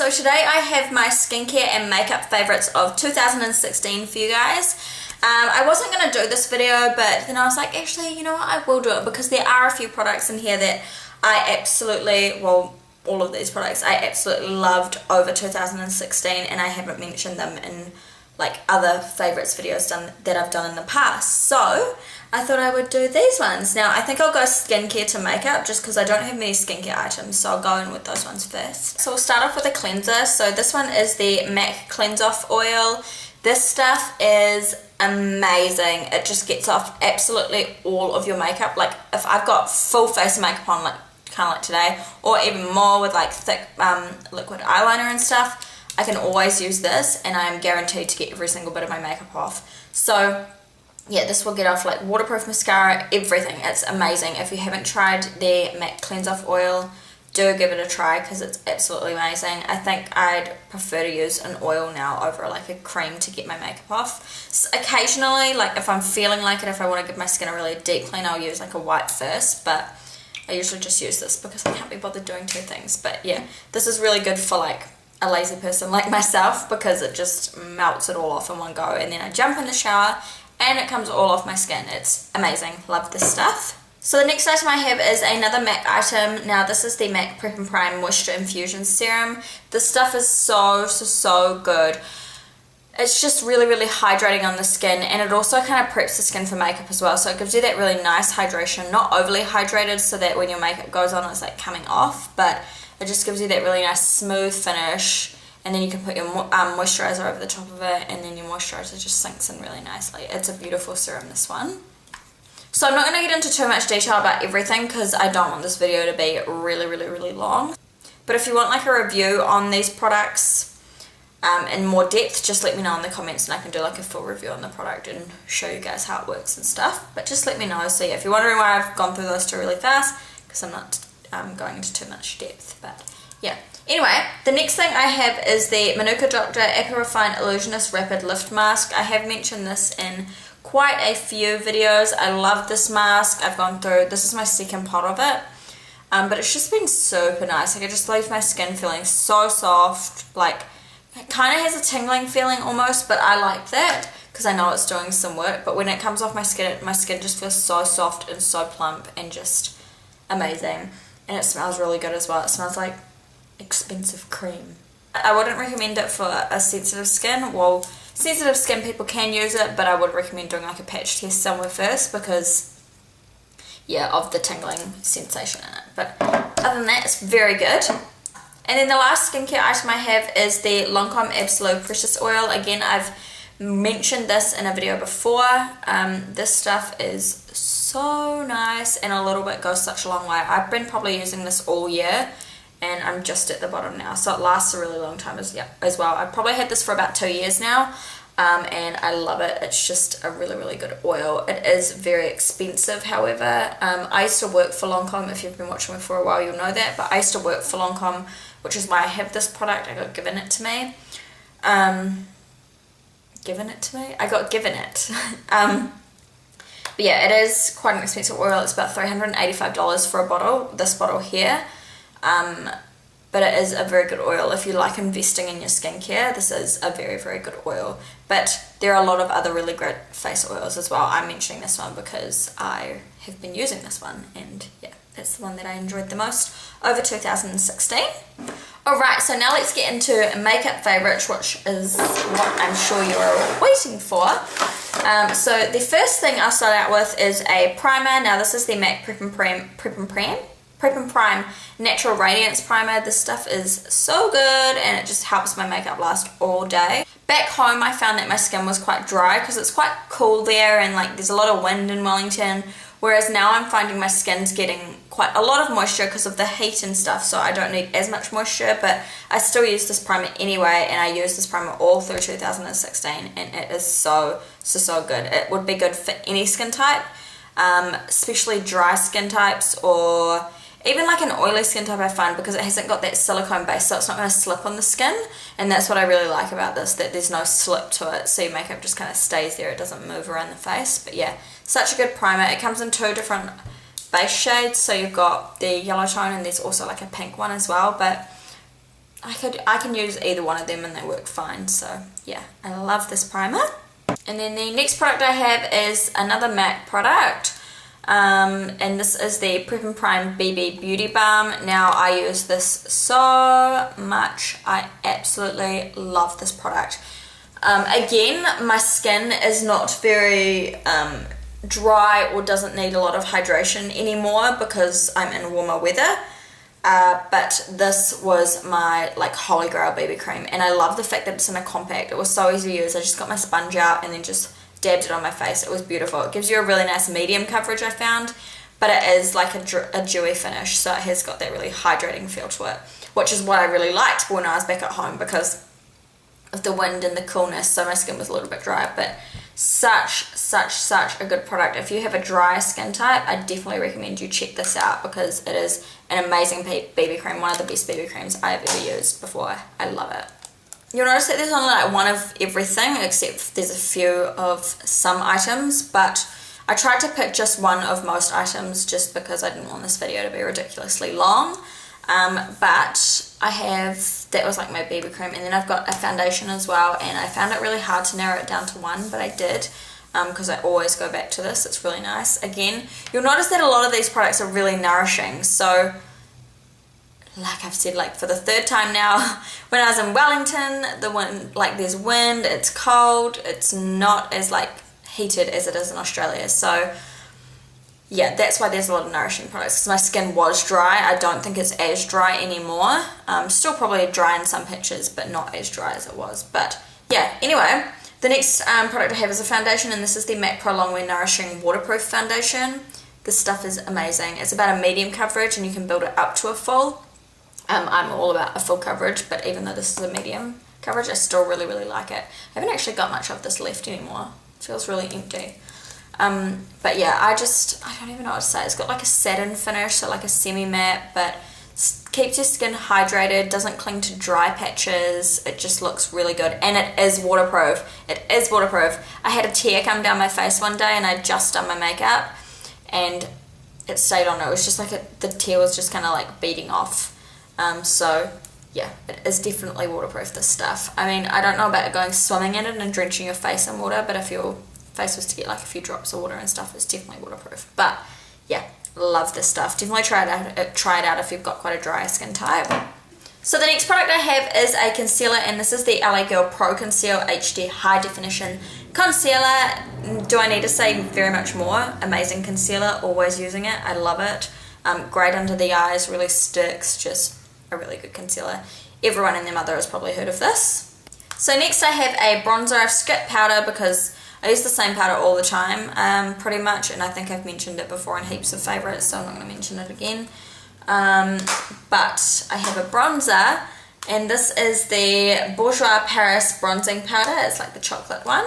so today I have my skincare and makeup favorites of 2016 for you guys. I wasn't going to do this video, but then I was like, actually, you know what, I will do it because there are a few products in here that I absolutely, well, all of these products I absolutely loved over 2016, and I haven't mentioned them in like other favorites videos that I've done in the past. So I thought I would do these ones. Now I think I'll go skincare to makeup just because I don't have many skincare items, so I'll go in with those ones first. So we'll start off with a cleanser. So this one is the MAC Cleanse Off Oil. This stuff is amazing. It just gets off absolutely all of your makeup. Like if I've got full face of makeup on, like kind of like today, or even more with like thick liquid eyeliner and stuff, I can always use this and I'm guaranteed to get every single bit of my makeup off. So yeah, this will get off like waterproof mascara, everything. It's amazing. If you haven't tried the MAC Cleanse Off Oil, do give it a try because it's absolutely amazing. I think I'd prefer to use an oil now over like a cream to get my makeup off. So occasionally, like if I'm feeling like it, if I want to give my skin a really deep clean, I'll use like a white first, but I usually just use this because I can't be bothered doing two things. But yeah, this is really good for like a lazy person like myself because it just melts it all off in one go, and then I jump in the shower and it comes all off my skin. It's amazing. Love this stuff. So the next item I have is another MAC item. Now this is the MAC Prep and Prime Moisture Infusion Serum. This stuff is so good. It's just really hydrating on the skin, and it also kind of preps the skin for makeup as well. So it gives you that really nice hydration, not overly hydrated so that when your makeup goes on it's like coming off, but it just gives you that really nice smooth finish, and then you can put your moisturizer over the top of it, and then your moisturizer just sinks in really nicely. It's a beautiful serum, this one. So I'm not going to get into too much detail about everything because I don't want this video to be really long. But if you want like a review on these products in more depth, just let me know in the comments and I can do like a full review on the product and show you guys how it works and stuff. But just let me know. So yeah, if you're wondering why I've gone through those two really fast, because I'm not going into too much depth, but yeah. Anyway, the next thing I have is the Manuka Doctor Aqua Refine Illusionist Rapid Lift Mask. I have mentioned this in quite a few videos. I love this mask. I've gone through, this is my second pot of it, but it's just been super nice. Like, it just leaves my skin feeling so soft, like it kind of has a tingling feeling almost, but I like that because I know it's doing some work. But when it comes off my skin just feels so soft and so plump and just amazing. And it smells really good as well. It smells like expensive cream. I wouldn't recommend it for a sensitive skin. Well, sensitive skin people can use it, but I would recommend doing like a patch test somewhere first because, yeah, of the tingling sensation in it. But other than that, it's very good. And then the last skincare item I have is the Lancome Absolute Precious Oil. Again, I've mentioned this in a video before. This stuff is so nice, and a little bit goes such a long way. I've been probably using this all year, and I'm just at the bottom now, so it lasts a really long time as well. I've probably had this for about 2 years now, and I love it. It's just a really good oil. It is very expensive, however. I used to work for Lancome. If you've been watching me for a while, you'll know that, but I used to work for Lancome, which is why I have this product. I got given it to me. I got given it. But yeah, it is quite an expensive oil. It's about $385 for a bottle, this bottle here. But it is a very good oil. If you like investing in your skincare, this is a very good oil. But there are a lot of other really great face oils as well. I'm mentioning this one because I have been using this one, and yeah, that's the one that I enjoyed the most over 2016. Alright, so now let's get into makeup favorites, which is what I'm sure you're waiting for. So the first thing I'll start out with is a primer. Now this is the MAC Prep and Prime Natural Radiance Primer. This stuff is so good, and it just helps my makeup last all day. Back home I found that my skin was quite dry because it's quite cool there, and like there's a lot of wind in Wellington, whereas now I'm finding my skin's getting quite a lot of moisture because of the heat and stuff, so I don't need as much moisture, but I still use this primer anyway, and I use this primer all through 2016, and it is so good. It would be good for any skin type, especially dry skin types, or even like an oily skin type I find, because it hasn't got that silicone base, so it's not going to slip on the skin, and that's what I really like about this, that there's no slip to it, so your makeup just kind of stays there, it doesn't move around the face. But yeah, such a good primer. It comes in 2 different base shades, so you've got the yellow tone and there's also like a pink one as well, but I can use either one of them and they work fine. So yeah, I love this primer. And then the next product I have is another MAC product. And this is the Prep and Prime BB Beauty Balm. Now I use this so much. I absolutely love this product. Again, my skin is not very dry or doesn't need a lot of hydration anymore because I'm in warmer weather. But this was my like holy grail BB cream, and I love the fact that it's in a compact. It was so easy to use. I just got my sponge out and then just dabbed it on my face. It was beautiful. It gives you a really nice medium coverage, I found, but it is like a dewy finish, so it has got that really hydrating feel to it, which is what I really liked when I was back at home because of the wind and the coolness, so my skin was a little bit dry. But such a good product. If you have a dry skin type, I definitely recommend you check this out because it is an amazing BB cream, one of the best BB creams I've ever used before. I love it. You'll notice that there's only like one of everything, except there's a few of some items, but I tried to pick just one of most items just because I didn't want this video to be ridiculously long. But I have, that was like my BB cream, and then I've got a foundation as well, and I found it really hard to narrow it down to one, but I did, because I always go back to this. It's really nice. Again, you'll notice that a lot of these products are really nourishing, so like I've said like for the third time now, when I was in Wellington, the wind, like there's wind, it's cold, it's not as like heated as it is in Australia, so yeah, that's why there's a lot of nourishing products, because my skin was dry. I don't think it's as dry anymore. Still probably dry in some pictures, but not as dry as it was. But yeah, anyway, the next product I have is a foundation, and this is the MAC Pro Longwear Nourishing Waterproof Foundation. This stuff is amazing. It's about a medium coverage, and you can build it up to a full. I'm all about a full coverage, but even though this is a medium coverage, I still really like it. I haven't actually got much of this left anymore. It feels really empty. But yeah, I don't even know what to say. It's got like a satin finish, so like a semi-matte, but keeps your skin hydrated, doesn't cling to dry patches. It just looks really good, and it is waterproof. It is waterproof. I had a tear come down my face one day, and I just done my makeup, and it stayed on. It was just like the tear was just kind of like beading off. So yeah, it is definitely waterproof, this stuff. I mean, I don't know about going swimming in it and drenching your face in water, but if your face was to get like a few drops of water and stuff, it's definitely waterproof. But yeah, love this stuff. Definitely try it out if you've got quite a dry skin type. So the next product I have is a concealer, and this is the LA Girl Pro Conceal HD High Definition Concealer. Do I need to say very much more? Amazing concealer, always using it. I love it. Great under the eyes, really sticks, just a really good concealer. Everyone and their mother has probably heard of this. So next I have a bronzer. I've skipped powder because I use the same powder all the time, pretty much, and I think I've mentioned it before in heaps of favourites, so I'm not going to mention it again. But I have a bronzer, and this is the Bourjois Paris Bronzing Powder. It's like the chocolate one.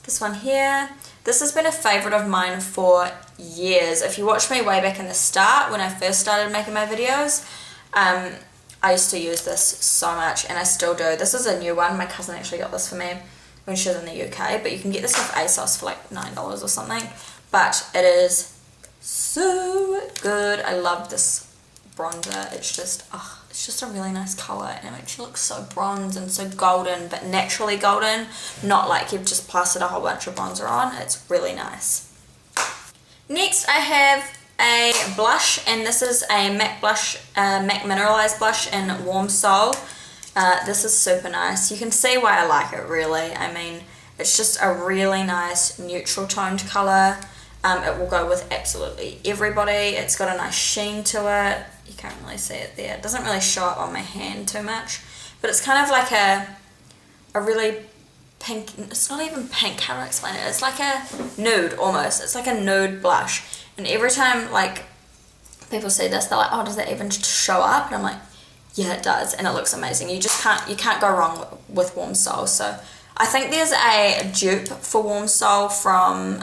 This one here. This has been a favourite of mine for years. If you watch me way back in the start, when I first started making my videos, I used to use this so much, and I still do. This is a new one. My cousin actually got this for me when she was in the UK, but you can get this off ASOS for like $9 or something. But it is so good. I love this bronzer. It's just a really nice colour, and it makes you look so bronze and so golden, but naturally golden, not like you've just plastered a whole bunch of bronzer on. It's really nice. Next I have a blush, and this is a MAC blush, MAC Mineralized Blush in Warm Soul. This is super nice. You can see why I like it, really. I mean, it's just a really nice neutral toned colour. It will go with absolutely everybody. It's got a nice sheen to it. You can't really see it there. It doesn't really show up on my hand too much, but it's kind of like a really pink, it's not even pink, how do I explain it? It's like a nude almost. It's like a nude blush. And every time like people see this, they're like, oh, does that even show up? And I'm like, yeah, it does, and it looks amazing. You can't go wrong with Warm Soul. So I think there's a dupe for Warm Soul from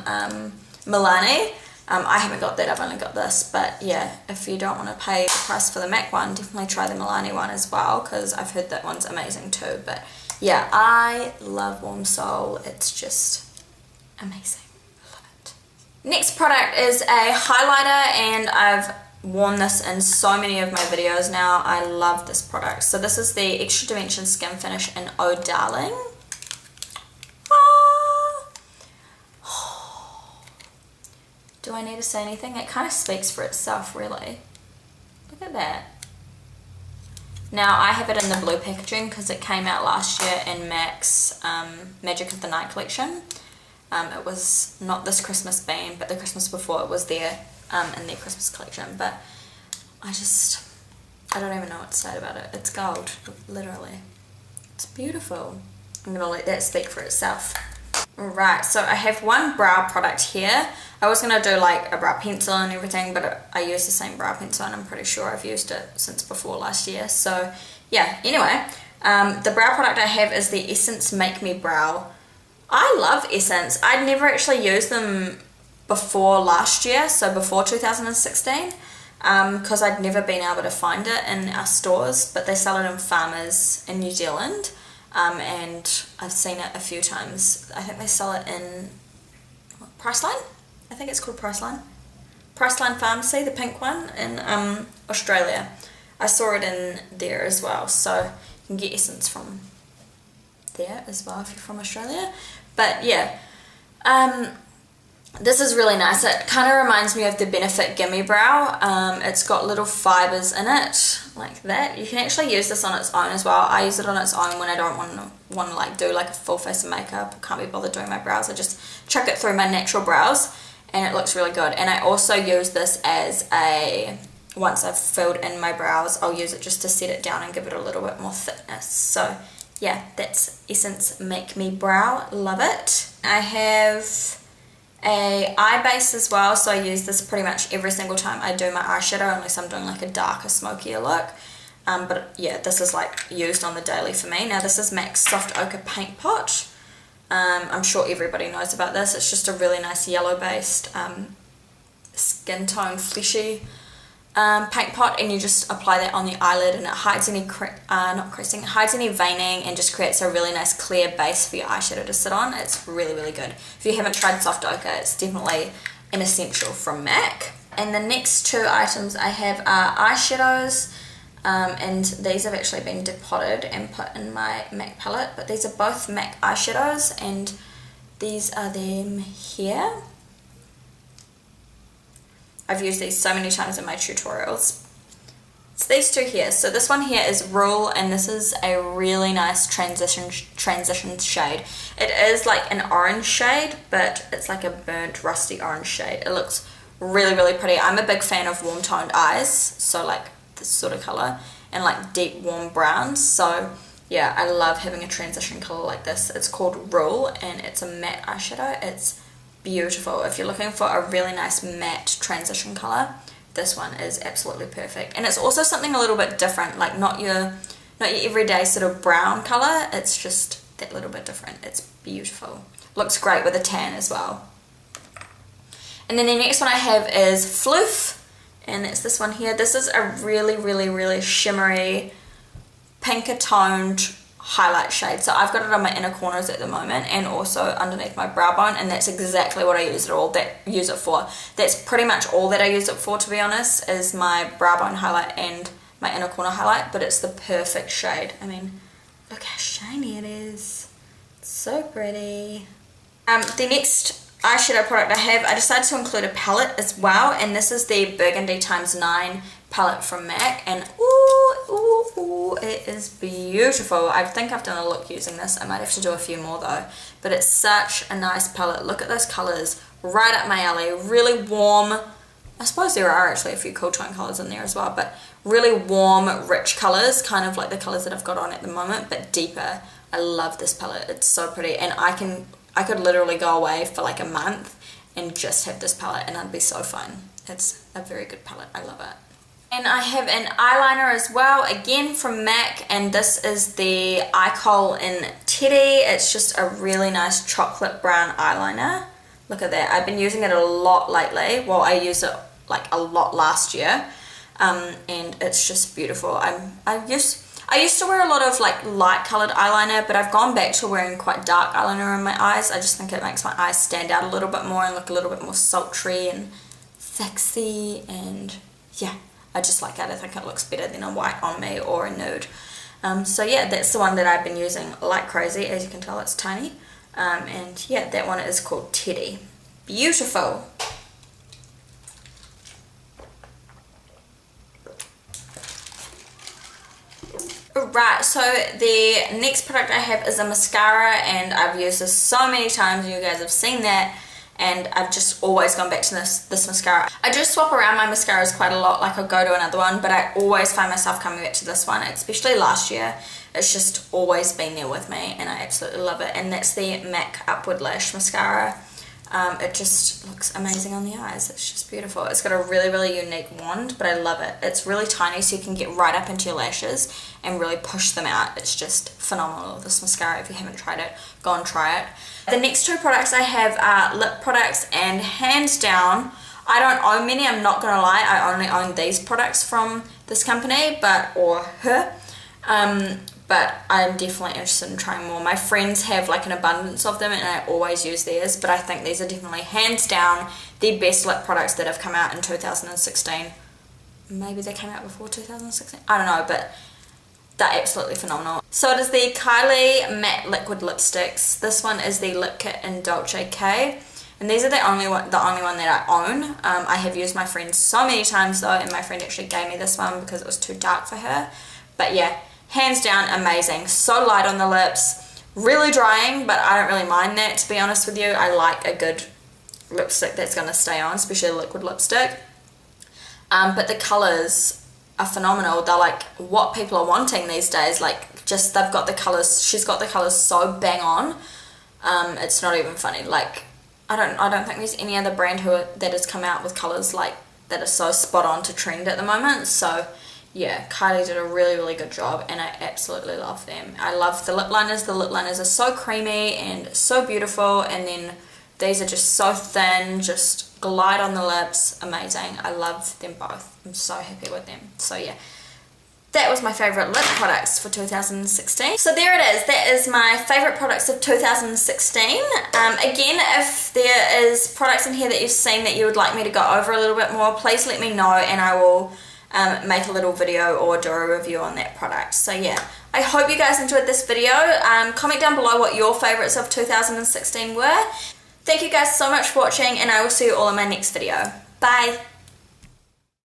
Milani. I haven't got that, I've only got this, but yeah, if you don't want to pay the price for the MAC one, definitely try the Milani one as well, because I've heard that one's amazing too. But yeah, I love Warm Soul. It's just amazing. I love it. Next product is a highlighter, and I've worn this in so many of my videos now. I love this product. So this is the Extra Dimension Skin Finish in Oh Darling. Do I need to say anything? It kind of speaks for itself, really. Look at that. Now I have it in the blue packaging because it came out last year in MAC's Magic of the Night collection. It was not this Christmas bean, but the Christmas before it was there in their Christmas collection. But I don't even know what to say about it. It's gold, literally. It's beautiful. I'm going to let that speak for itself. Right, so I have one brow product here. I was going to do like a brow pencil and everything, but I use the same brow pencil and I'm pretty sure I've used it since before last year. So yeah, anyway, the brow product I have is the Essence Make Me Brow. I love Essence. I'd never actually used them before last year, so before 2016, because I'd never been able to find it in our stores, but they sell it in Farmers in New Zealand. And I've seen it a few times. I think they sell it in Priceline. I think it's called Priceline. Priceline Pharmacy, the pink one in Australia. I saw it in there as well, so you can get Essence from there as well if you're from Australia. But yeah, this is really nice. It kind of reminds me of the Benefit Gimme Brow. It's got little fibers in it like that. You can actually use this on its own as well. I use it on its own when I don't want to like do like a full face of makeup or can't be bothered doing my brows. I just chuck it through my natural brows and it looks really good. And I also use this as once I've filled in my brows, I'll use it just to set it down and give it a little bit more thickness. So yeah, that's Essence Make Me Brow. Love it. I have a eye base as well, so I use this pretty much every single time I do my eyeshadow, unless I'm doing like a darker, smokier look. But yeah, this is like used on the daily for me. Now this is MAC's Soft Ochre Paint Pot. I'm sure everybody knows about this. It's just a really nice yellow based skin tone fleshy paint pot, and you just apply that on the eyelid and it hides any hides any veining and just creates a really nice clear base for your eyeshadow to sit on. It's really, really good. If you haven't tried Soft Ochre, it's definitely an essential from MAC. And the next two items I have are eyeshadows, and these have actually been depotted and put in my MAC palette, but these are both MAC eyeshadows and these are them here. I've used these so many times in my tutorials. It's these two here. So this one here is Rule, and this is a really nice transition shade. It is like an orange shade, but it's like a burnt rusty orange shade. It looks really, really pretty. I'm a big fan of warm toned eyes, so like this sort of color, and like deep warm browns. So yeah, I love having a transition color like this. It's called Rule and it's a matte eyeshadow. It's beautiful. If you're looking for a really nice matte transition color, this one is absolutely perfect. And it's also something a little bit different, like not your everyday sort of brown color. It's just that little bit different. It's beautiful. Looks great with a tan as well. And then the next one I have is Floof, and it's this one here. This is a really, really, really shimmery pinker toned highlight shade. So I've got it on my inner corners at the moment and also underneath my brow bone, and that's exactly what I use it for. That's pretty much all that I use it for, to be honest, is my brow bone highlight and my inner corner highlight, but it's the perfect shade. I mean, look how shiny it is. It's so pretty. The next eyeshadow product I decided to include a palette as well, and this is the Burgundy x9 palette from MAC, and ooh, it is beautiful. I think I've done a look using this. I might have to do a few more though, but it's such a nice palette. Look at those colors, right up my alley. Really warm. I suppose there are actually a few cool tone colors in there as well, but really warm, rich colors, kind of like the colors that I've got on at the moment, but deeper. I love this palette. It's so pretty, and I could literally go away for like a month and just have this palette and I'd be so fun. It's a very good palette. I love it. And I have an eyeliner as well, again from MAC, and this is the Eye Kohl in Teddy. It's just a really nice chocolate brown eyeliner. Look at that. I've been using it a lot lately. Well, I used it like a lot last year, and it's just beautiful. I used to wear a lot of like light coloured eyeliner, but I've gone back to wearing quite dark eyeliner in my eyes. I just think it makes my eyes stand out a little bit more and look a little bit more sultry and sexy, and yeah, I just like it. I think it looks better than a white on me or a nude. So yeah, that's the one that I've been using like crazy. As you can tell, it's tiny. And yeah, that one is called Teddy. Beautiful. Right, so the next product I have is a mascara, and I've used this so many times, and you guys have seen that, and I've just always gone back to this mascara. I do swap around my mascaras quite a lot, like I'll go to another one, but I always find myself coming back to this one, especially last year. It's just always been there with me, and I absolutely love it, and that's the MAC Upward Lash Mascara. It just looks amazing on the eyes. It's just beautiful. It's got a really, really unique wand, but I love it. It's really tiny, so you can get right up into your lashes and really push them out. It's just phenomenal, this mascara. If you haven't tried it, go and try it. The next two products I have are lip products, and hands down, I don't own many, I'm not gonna lie. I only own these products from this company, or her. But I'm definitely interested in trying more. My friends have like an abundance of them, and I always use theirs, but I think these are definitely hands down the best lip products that have come out in 2016. Maybe they came out before 2016, I don't know, but they're absolutely phenomenal. So it is the Kylie Matte Liquid Lipsticks. This one is the Lip Kit in Dolce K, and these are the only one that I own. I have used my friend's so many times though, and my friend actually gave me this one because it was too dark for her. But yeah, hands down amazing. So light on the lips, really drying, but I don't really mind that, to be honest with you. I like a good lipstick that's going to stay on, especially a liquid lipstick. But the colours are phenomenal. They're like what people are wanting these days. Like, just, they've got the colours, she's got the colours so bang on. It's not even funny. Like, I don't think there's any other brand that has come out with colours like that are so spot on to trend at the moment. So yeah, Kylie did a really, really good job, and I absolutely love them. I love the lip liners. The lip liners are so creamy and so beautiful, and then these are just so thin, just glide on the lips. Amazing. I love them both. I'm so happy with them. So yeah, that was my favourite lip products for 2016. So there it is. That is my favourite products of 2016. Again, if there is products in here that you've seen that you would like me to go over a little bit more, please let me know, and I will make a little video or do a review on that product. So yeah, I hope you guys enjoyed this video. Comment down below what your favourites of 2016 were. Thank you guys so much for watching, and I will see you all in my next video. Bye!